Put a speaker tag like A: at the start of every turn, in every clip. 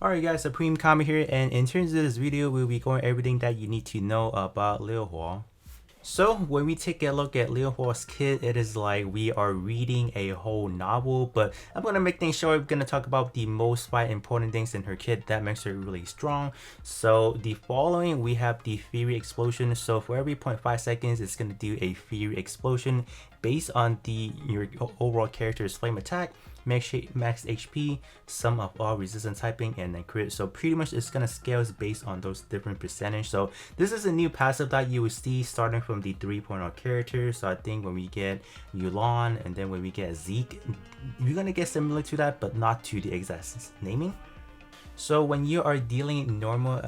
A: Alright guys, Supreme Kami here, and in terms of this video, we'll be going everything that you need to know about Liu Huo. So when we take a look at Liu Huo's kit, it is like we are reading a whole novel, but I'm gonna make things short. We're gonna talk about the most five important things in her kit that makes her really strong. So the following, we have the Fury Explosion. So for every 0.5 seconds, it's gonna do a Fury Explosion based on your overall character's flame attack, max HP, sum of all resistance typing, and then crit. So pretty much it's gonna scale based on those different percentage. So this is a new passive that you will see starting from the 3.0 characters. So I think when we get Yulan and then when we get Zeke, you're gonna get similar to that, but not to the exact naming. So when you are doing normal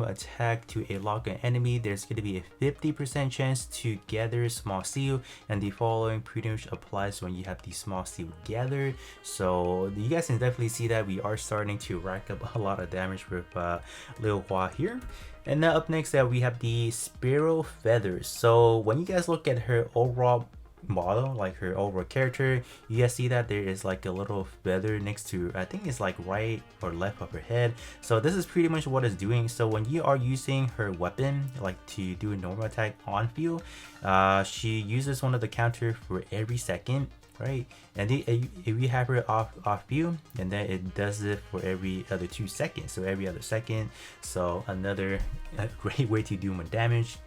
A: attack to a locked enemy, there's going to be a 50% chance to gather small seal, and the following pretty much applies when you have the small seal gathered. So you guys can definitely see that we are starting to rack up a lot of damage with Liu Huo here. And now up next we have the Spiral Feathers. So when you guys look at her overall model, like her overall character, you guys see that there is like a little feather next to, I think it's like right or left of her head. So this is pretty much what it's doing. So when you are using her weapon, like to do a normal attack on field, she uses one of the counter for every second, right? And if you have her off view, and then it does it for every other 2 seconds, so every other second. So another great way to do more damage.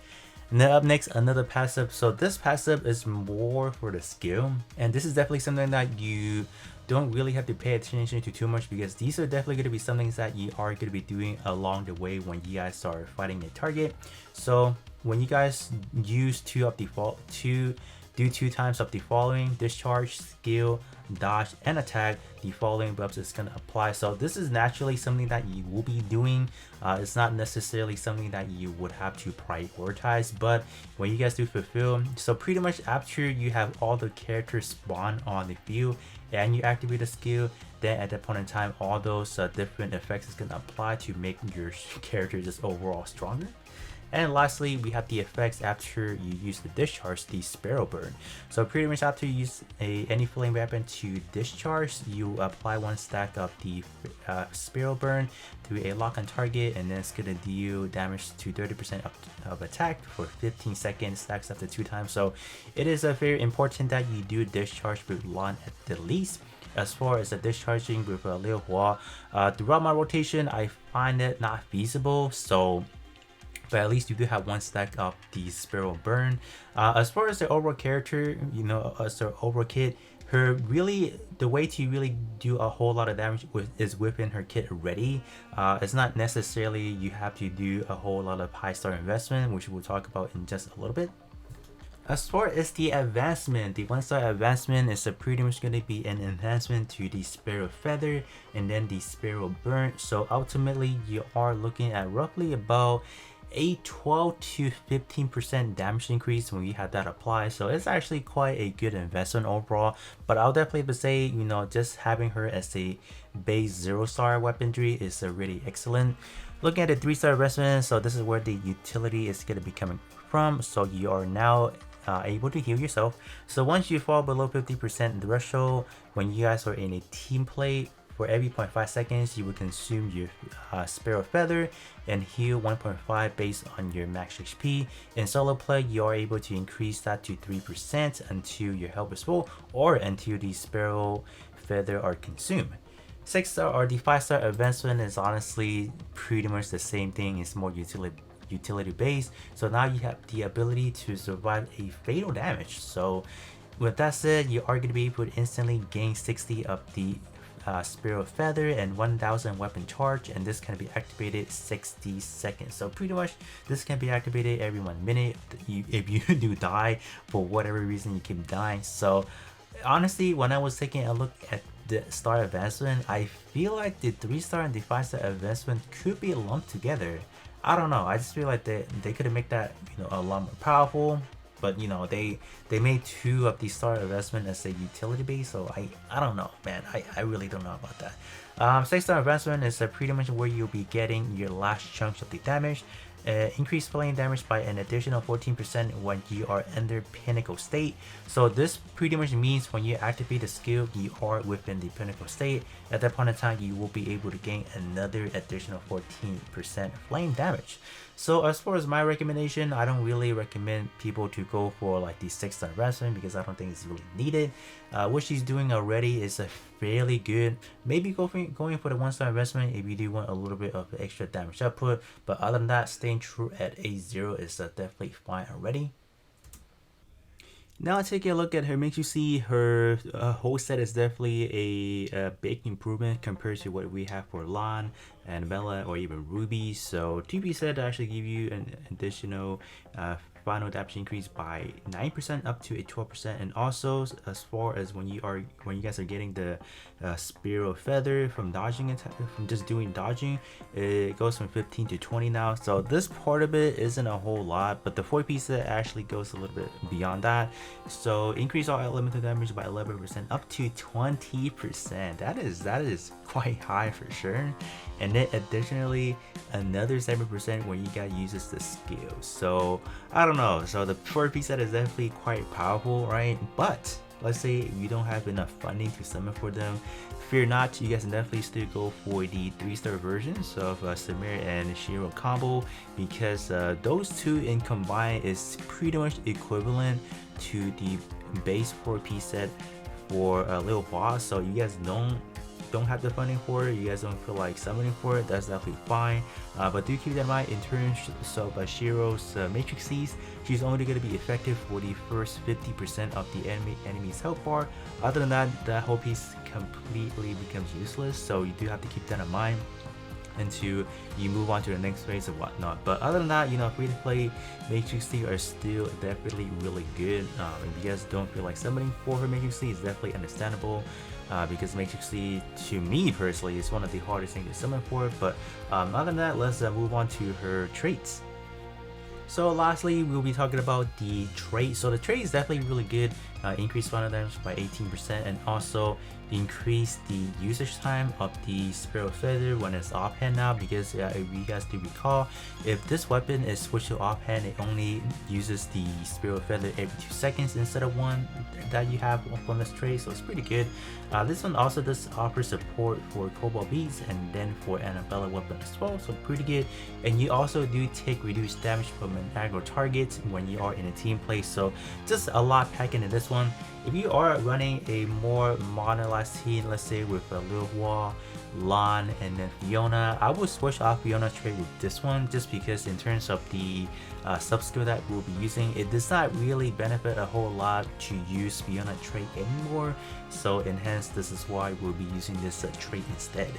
A: And then up next, another passive. So this passive is more for the skill, and this is definitely something that you don't really have to pay attention to too much, because these are definitely going to be some things that you are going to be doing along the way when you guys are fighting a target. So when you guys use do 2 times of the following: discharge, skill, dodge, and attack, the following buffs is going to apply. So this is naturally something that you will be doing. It's not necessarily something that you would have to prioritize, but when you guys do fulfill, so pretty much after you have all the characters spawn on the field and you activate a skill, then at that point in time, all those different effects is going to apply to make your character just overall stronger. And lastly, we have the effects after you use the discharge, the Spiral Burn. So pretty much after you use any flame weapon to discharge, you apply 1 stack of the Spiral Burn to a lock on target, and then it's gonna deal damage to 30% of attack for 15 seconds, stacks up to 2 times. So it is very important that you do discharge with Lan at the least. As far as the discharging with Liu Huo, throughout my rotation, I find it not feasible. But at least you do have 1 stack of the Spiral Burn. As far as the overall character, as the overall kit, the way to really do a whole lot of damage is within her kit already. It's not necessarily you have to do a whole lot of high star investment, which we'll talk about in just a little bit. As far as the advancement, the 1-star advancement is pretty much going to be an enhancement to the Spiral Feather and then the Spiral Burn. So ultimately, you are looking at roughly about a 12 to 15% damage increase when you have that applied. So it's actually quite a good investment overall, but I'll definitely say, just having her as a base 0-star weaponry is really excellent. Looking at the 3-star investment, so this is where the utility is going to be coming from. So you are now able to heal yourself. So once you fall below 50% threshold, when you guys are in a team play, for every 0.5 seconds, you will consume your Spiral Feather and heal 1.5 based on your max HP. In solo play, you are able to increase that to 3% until your health is full, or until the Spiral Feather are consumed. 6-star or the 5-star advancement is honestly pretty much the same thing. It's more utility based. So now you have the ability to survive a fatal damage. So with that said, you are going to be able to instantly gain 60 of the Spiral Feather and 1000 weapon charge, and this can be activated 60 seconds. So pretty much this can be activated every 1 minute if you do die for whatever reason you keep dying. So honestly, when I was taking a look at the star advancement, I feel like the 3-star and the 5-star advancement could be lumped together. I don't know, I just feel like they could have made that a lot more powerful. But they made 2 of the star investment as a utility base, so I don't know, man. I really don't know about that. 6-star investment is pretty much where you'll be getting your last chunks of the damage, increase flame damage by an additional 14% when you are under pinnacle state. So this pretty much means when you activate the skill, you are within the pinnacle state. At that point in time, you will be able to gain another additional 14% flame damage. So as far as my recommendation, I don't really recommend people to go for like the 6-star investment because I don't think it's really needed. What she's doing already is a fairly good. Maybe going for the 1-star investment if you do want a little bit of extra damage output. But other than that, staying true at A0 is definitely fine already. Now taking a look at her, makes you see her whole set is definitely a big improvement compared to what we have for Lan and Bella or even Ruby. So 2P set actually give you an additional final adaptation increase by 9% up to a 12%, and also as far as when you guys are getting the spiral feather from dodging attack, from just doing dodging, it goes from 15 to 20 now. So this part of it isn't a whole lot, but the 4P set actually goes a little bit beyond that. So increase all elemental damage by 11% up to 20%. That is quite high for sure. And then additionally another 7% when you guys uses the skill. So I don't know, so the 4P set is definitely quite powerful, right? But let's say you don't have enough funding to summon for them, fear not, you guys can definitely still go for the 3-star versions of Samir and Shiro combo, because those two in combined is pretty much equivalent to the base 4P set for Liu Huo. So you guys don't have the funding for it, you guys don't feel like summoning for it, that's definitely fine. But do keep that in mind in terms of Shiro's Matrices. She's only going to be effective for the first 50% of the enemy's health bar. Other than that, that whole piece completely becomes useless, so you do have to keep that in mind until you move on to the next phase and whatnot. But other than that, you know, free to play Matrices are still definitely really good. If you guys don't feel like summoning for her Matrices, it's definitely understandable. Because Matrices, to me personally, is one of the hardest things to summon for. But other than that, let's move on to her traits. So lastly, we'll be talking about the trait. So the trait is definitely really good. Increase final damage by 18%, and also increase the usage time of the spiral feather when it's offhand now, because if you guys do recall, if this weapon is switched to offhand, it only uses the spiral feather every 2 seconds instead of one that you have on this trait, so it's pretty good. This one also does offer support for cobalt beads and then for Annabella weapon as well, so pretty good. And you also do take reduced damage from an aggro target when you are in a team play, so just a lot packed into this one. If you are running a more modernized team, let's say with Liu Huo, Lan, and then Fiona, I would switch off Fiona trait with this one, just because in terms of the sub skill that we'll be using, it does not really benefit a whole lot to use Fiona trait anymore. So hence this is why we'll be using this trait instead.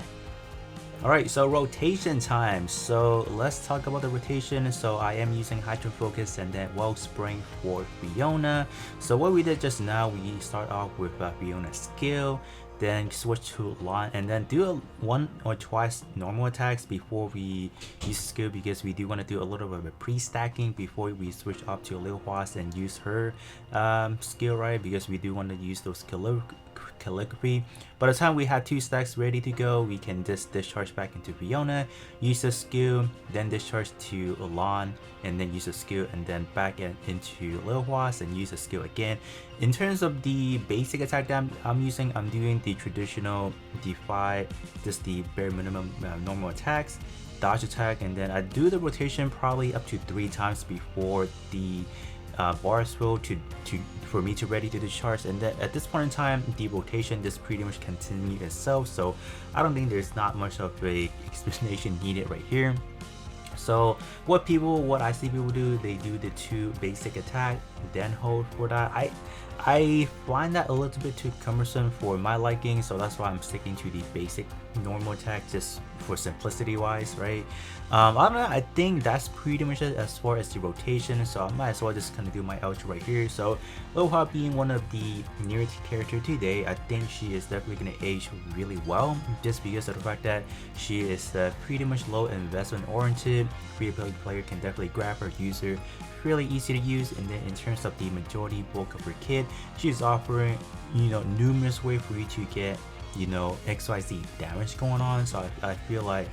A: Alright, so rotation time. So let's talk about the rotation. So I am using Hydro Focus and then Wellspring for Fiona. So what we did just now, we start off with Fiona's skill, then switch to Lan, and then do one or twice normal attacks before we use skill, because we do want to do a little bit of a pre-stacking before we switch up to Liu Huo and use her skill, right? Because we do want to use those calligraphy. By the time we have 2 stacks ready to go, we can just discharge back into Fiona, use the skill, then discharge to Lan, and then use the skill, and then back into Liu Huo and use the skill again. In terms of the basic attack that I'm using, I'm doing the traditional defy, just the bare minimum normal attacks, dodge attack, and then I do the rotation probably up to 3 times before the bars fill for me to ready to discharge. And then at this point in time, the rotation just pretty much continues itself, so I don't think there's not much of a explanation needed right here. So what I see people do, they do the 2 basic attack, then hold for that. I find that a little bit too cumbersome for my liking, so that's why I'm sticking to the basic normal attack just for simplicity wise, right? I don't know, I think that's pretty much it as far as the rotation, so I might as well just kind of do my outro right here. So Liu Huo being one of the nearest character today, I think she is definitely going to age really well, just because of the fact that she is pretty much low investment oriented. Free ability player can definitely grab her, use her, really easy to use. And then in terms of the majority bulk of her kit, she's offering, you know, numerous ways for you to get you know, XYZ damage going on. So I feel like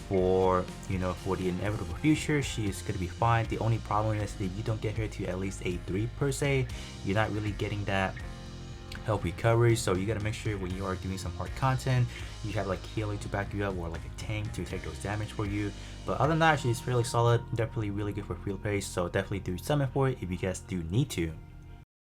A: for, you know, for the inevitable future, she's gonna be fine. The only problem is that if you don't get her to at least a 3 per se, you're not really getting that health recovery. So you gotta make sure when you are doing some hard content, you have like healing to back you up, or like a tank to take those damage for you. But other than that, she's fairly solid, definitely really good for field pace. So definitely do summon for it if you guys do need to.